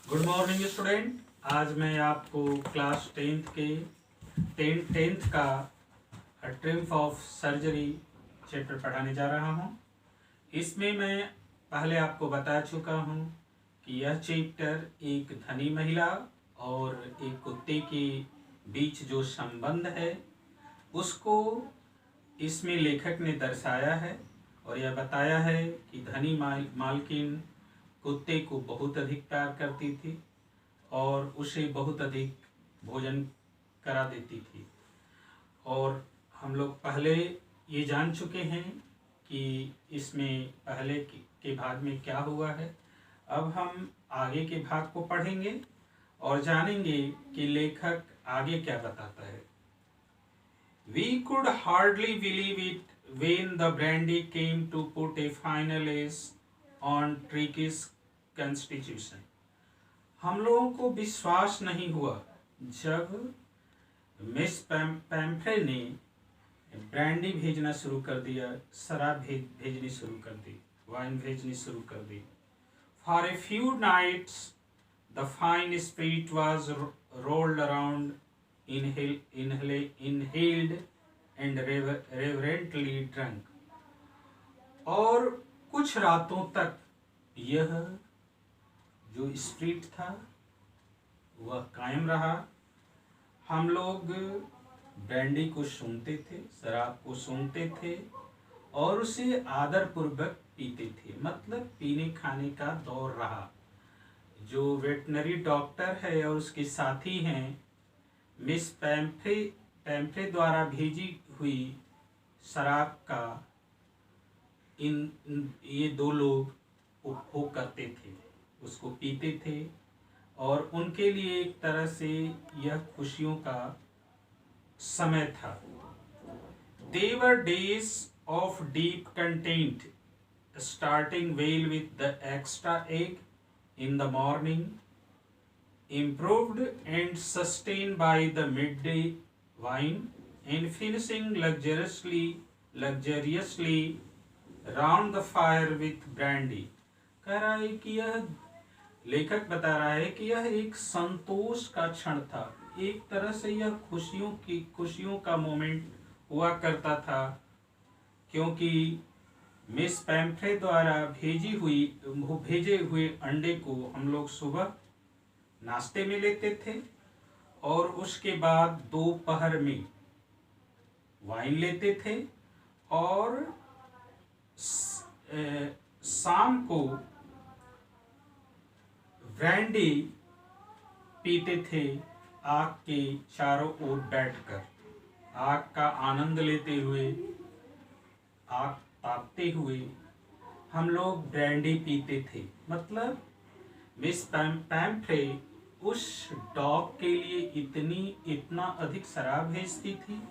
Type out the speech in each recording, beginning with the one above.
Good morning student. आज मैं आपको क्लास टेंथ का ट्रिम्फ ऑफ सर्जरी चैप्टर पढ़ाने जा रहा हूँ। इसमें मैं पहले आपको बता चुका हूँ कि यह चैप्टर एक धनी महिला और एक कुत्ते के बीच जो संबंध है उसको इसमें लेखक ने दर्शाया है और यह बताया है कि धनी मालकिन कुत्ते को बहुत अधिक प्यार करती थी और उसे बहुत अधिक भोजन करा देती थी। और हम लोग पहले ये जान चुके हैं कि इसमें पहले के भाग में क्या हुआ है। अब हम आगे के भाग को पढ़ेंगे और जानेंगे कि लेखक आगे क्या बताता है। We could hardly believe it when the brandy came to put a final ace on Tricky's constitution. हम लोगों को विश्वास नहीं हुआ जब मिस पैम्फ्रे ने ब्रांडी भेजना शुरू कर दिया, शराब भेजनी शुरू कर दी, वाइन भेजनी शुरू कर दी। For a few nights, the fine spirit was rolled around, inhaled and reverently drunk. और कुछ रातों तक यह जो स्पिरिट था वह कायम रहा। हम लोग ब्रांडी को सूंघते थे, शराब को सूंघते थे और उसे आदर पूर्वक पीते थे। मतलब पीने खाने का दौर रहा। जो वेटनरी डॉक्टर है और उसके साथी हैं मिस पैम्फ्रे द्वारा भेजी हुई शराब का ये दो लोग उपभोग करते थे, उसको पीते थे और उनके लिए एक तरह से यह खुशियों का समय था। They were days of deep content, starting well with the extra egg in the morning, improved and sustained by the midday wine, and finishing luxuriously round the fire with brandy. कह रहा है कि यह लेखक बता रहा है कि यह एक संतोष का क्षण था। एक तरह से यह खुशियों का मोमेंट हुआ करता था, क्योंकि मिस पैम्फ्रे द्वारा भेजे हुए अंडे को हम लोग सुबह नाश्ते में लेते थे और उसके बाद दोपहर में वाइन लेते थे और शाम को ब्रांडी पीते थे। आग के चारों ओर बैठकर आग का आनंद लेते हुए, आग तापते हुए हम लोग ब्रांडी पीते थे। मतलब मिस पैम्फ्रे उस डॉग के लिए इतना अधिक शराब भेजती थी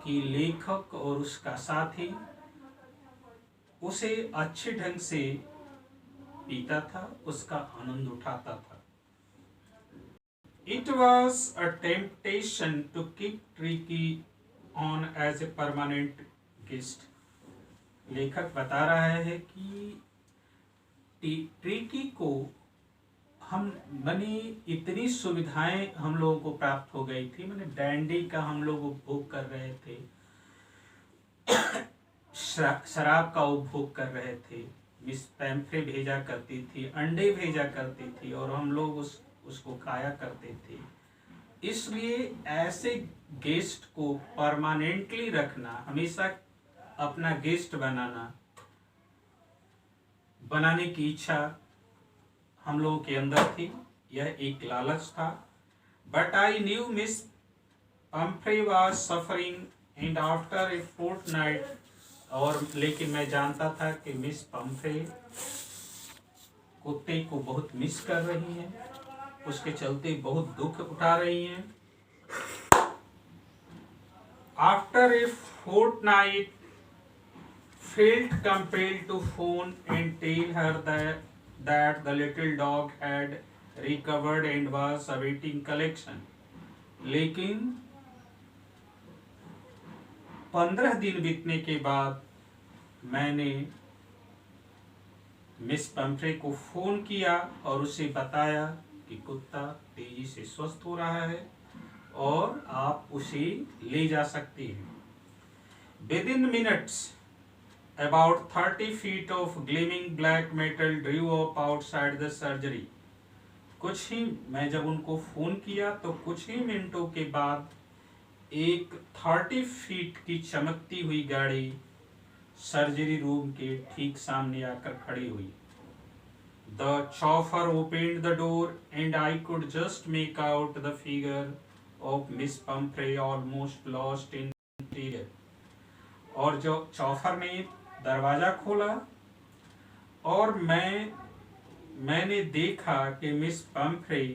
कि लेखक और उसका साथी उसे अच्छे ढंग से पीता था, उसका आनंद उठाता था। It was a temptation to keep Tricky on as a permanent guest. लेखक बता रहा है कि ट्रिकी को इतनी सुविधाएं हम लोगों को प्राप्त हो गई थी। मैंने ब्रांडी का हम लोग उपभोग कर रहे थे, शराब का उपभोग कर रहे थे, मिस पैम्फ्रे भेजा करती थी, अंडे भेजा करती थी और हम लोग उसको खाया करते थे। इसलिए ऐसे गेस्ट को परमानेंटली रखना, हमेशा अपना गेस्ट बनाने की इच्छा हम लोगों के अंदर थी। यह एक लालच था। But I knew Miss Pomfrey was suffering and after a fortnight, और लेकिन मैं जानता था कि मिस पैम्फ्रे कुत्ते को बहुत मिस कर रही हैं, उसके चलते बहुत दुख उठा रही हैं। After a fortnight felt compelled to phone and tell her that the little dog had recovered and was awaiting collection. लेकिन 15 दिन बीतने के बाद मैंने मिस पैम्फ्रे को फोन किया और उसे बताया कि कुत्ता तेजी से स्वस्थ हो रहा है और आप उसे ले जा सकते हैं। Within minutes, about 30 feet of gleaming black metal drew up outside the surgery. कुछ ही मैं जब उनको फोन किया तो कुछ ही मिनटों के बाद एक 30 फीट की चमकती हुई गाड़ी सर्जरी रूम के ठीक सामने आकर खड़ी हुई। The chauffeur opened the door and I could just make out the figure of Miss Pumphrey almost lost in interior. और जो चौफर ने दरवाजा खोला और मैंने देखा कि मिस पम्फ्रे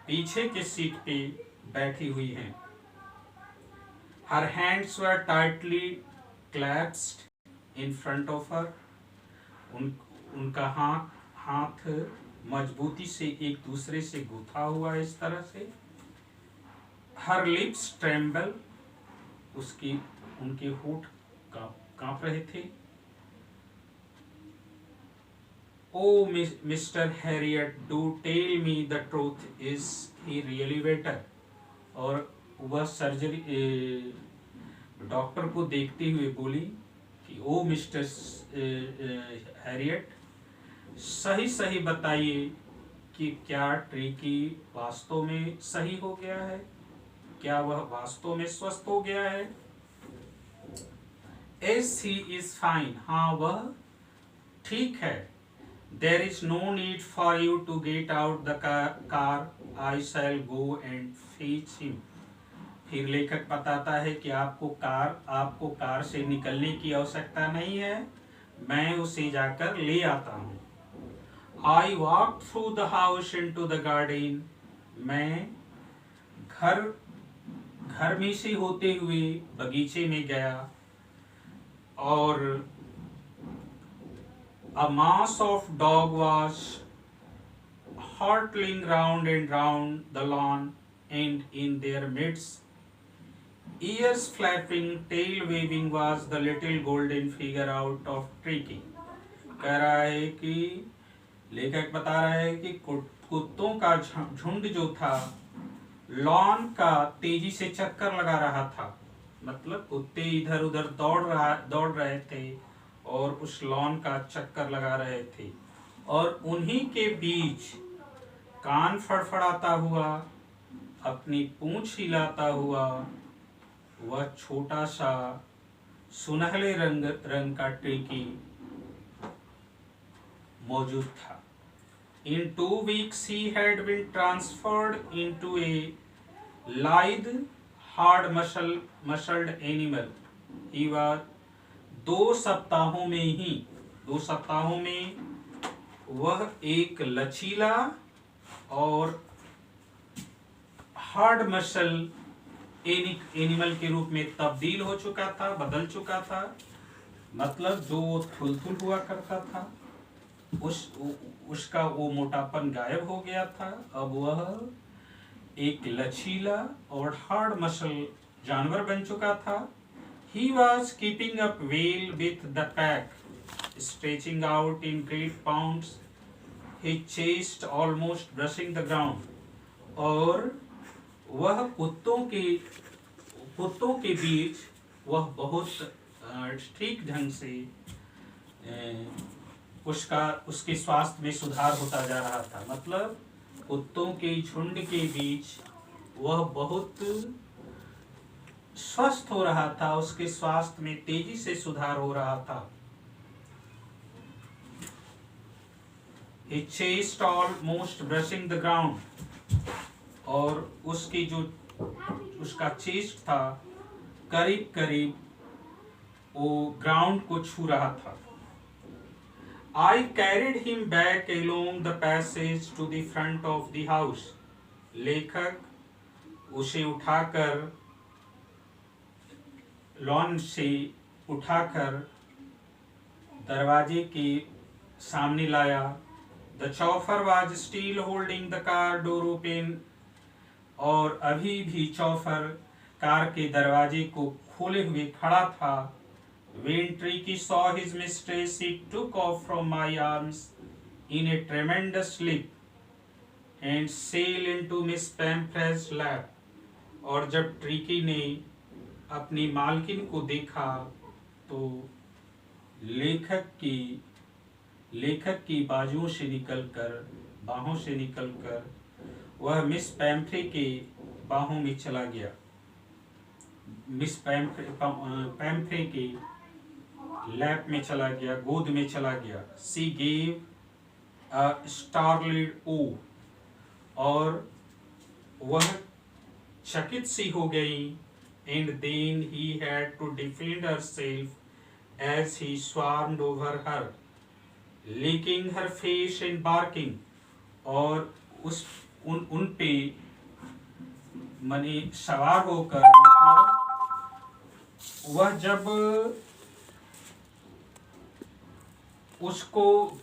पीछे के सीट पे बैठी हुई हैं। Her hands were tightly clasped in front of her. उनका हाथ मजबूती से एक दूसरे से गुथा हुआ इस तरह से। Her lips tremble. उनके होठ कांप रहे थे। Oh, Mr. Harriet, do tell me the truth. Is he really better? और वह सर्जरी डॉक्टर को देखते हुए बोली कि ओ मिस्टर हैरियट, सही सही बताइए कि क्या ट्रिकी वास्तव में सही हो गया है, क्या वह वास्तव में स्वस्थ हो गया है? Yes, he is fine. हाँ, वह ठीक है। There is no need for you to get out the car. I shall go and fetch him. फिर लेखक बताता है कि आपको कार से निकलने की आवश्यकता नहीं है, मैं उसे जाकर ले आता हूँ। I walked through the house into the garden. मैं घर में से होते हुए बगीचे में गया और a mass of dog was hurtling round and round the lawn, and in their midst, ears flapping, tail waving, was the little golden figure out of Tricky. कह रहा है कि लेखक बता रहा है कि कुत्तों का झुंड जो था लॉन का तेजी से चक्कर लगा रहा था। मतलब कुत्ते इधर उधर दौड़ रहे थे और उस लॉन का चक्कर लगा रहे थे, और उन्हीं के बीच कान फड़फड़ाता हुआ, अपनी पूंछ हिलाता हुआ वह छोटा सा सुनहले रंग का ट्रिकी मौजूद था। In 2 weeks he had been transferred into a lithe, hard-muscled animal. He was 2 सप्ताहों में वह एक लचीला और हार्ड मसल एनिमल के रूप में तब्दील हो चुका था, बदल चुका था। मतलब जो थुलथुल हुआ करता था उसका वो मोटापन गायब हो गया था। अब वह एक लचीला और हार्ड मसल जानवर बन चुका था। He was keeping up well with the pack, stretching out in great bounds. He chased almost brushing the ground. और वह कुत्तों के बीच वह बहुत ठीक ढंग से उसके स्वास्थ्य में सुधार होता जा रहा था। मतलब कुत्तों के झुंड के बीच वह बहुत स्वस्थ हो रहा था, उसके स्वास्थ्य में तेजी से सुधार हो रहा था। He chased almost brushing the ground. और उसकी जो उसका चेस्ट था करीब करीब वो ग्राउंड को छू रहा था। I carried him back along the passage to the front of the house. लेखक उसे उठाकर लॉन से उठाकर दरवाजे के सामने लाया। The chauffeur was still holding the car door open. और अभी भी चौफर कार के दरवाजे को खोले हुए खड़ा था। When Tricky saw his mistress, he took off from my arms in a tremendous leap and sail into Miss Pamphret's lap. और जब ट्रिकी ने अपनी मालकिन को देखा तो लेखक की बाहों से निकलकर वह मिस पैम्फ्रे के बाहों में चला गया, मिस पैम्फ्रे के लैप में चला गया, गोद में चला गया। सी गेव अ स्टार्टल्ड ओ, और वह चकित सी हो गई। And then she had to defend herself as he swarmed over her, licking her face and barking, और उन पे मने सवार होकर, मतलब वह जब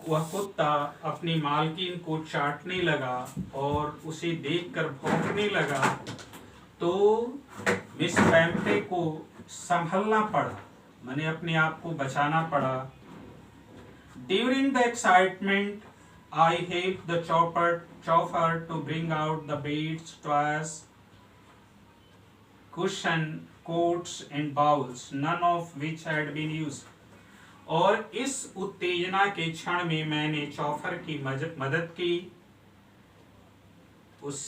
वह कुत्ता अपनी मालकिन को चाटने लगा और उसे देखकर भौंकने लगा तो मिस पैम्फ्रे को संभलना पड़ा, मैंने अपने आप को बचाना पड़ा। During the excitement, I helped the chauffeur to bring out the beds, toys, cushion, coats and bowls, none of which had been used. और इस उत्तेजना के क्षण में मैंने चौफर की मदद की, उस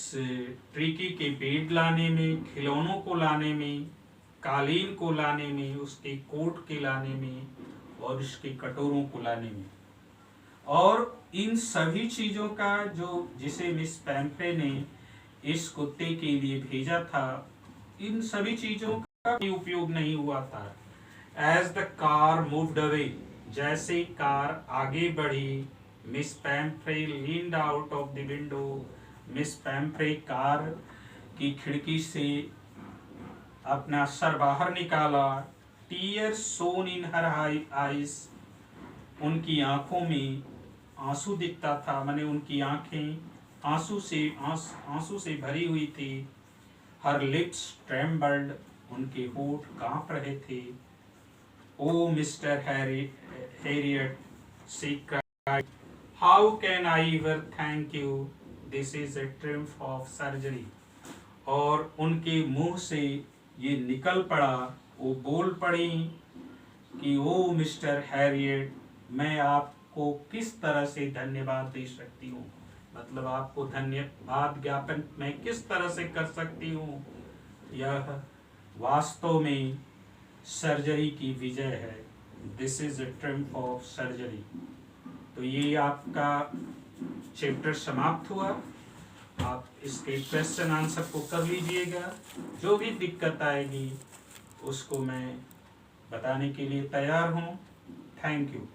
ट्रिकी के बेड लाने में, खिलौनों को लाने में, कालीन को लाने में, उसके कोट के लाने में और उसके कटोरों को लाने में। और इन सभी चीज़ों का जिसे मिस पैम्फ्रे ने इस कुत्ते के लिए भेजा था, इन सभी चीज़ों का भी उपयोग नहीं हुआ था। As the car moved away, जैसे कार आगे बढ़ी, Miss Pomfrey leaned out of the window, Miss Pomfrey car की खिड़की से अपना सर बाहर निकाला। टीयर्स सोन इन हर आइज, उनकी आंखों में आंसू दिखता था, माने उनकी आंखें आंसू से भरी हुई थी। हर लिप्स ट्रेम्बल्ड, उनके होठ कांप रहे थे। Oh mister Harriet, she cried, how can I ever thank you, this is a triumph of surgery. और उनके मुंह से ये निकल पड़ा, वो बोल पड़ी कि ओ मिस्टर हैरियट, मैं आपको किस तरह से धन्यवाद दे सकती हूँ, मतलब आपको धन्यवाद ज्ञापन मैं किस तरह से कर सकती हूँ। यह वास्तव में सर्जरी की विजय है। This is a triumph of surgery. तो ये आपका चैप्टर समाप्त हुआ। आप इसके क्वेश्चन आंसर को कर लीजिएगा। जो भी दिक्कत आएगी उसको मैं बताने के लिए तैयार हूँ। Thank you.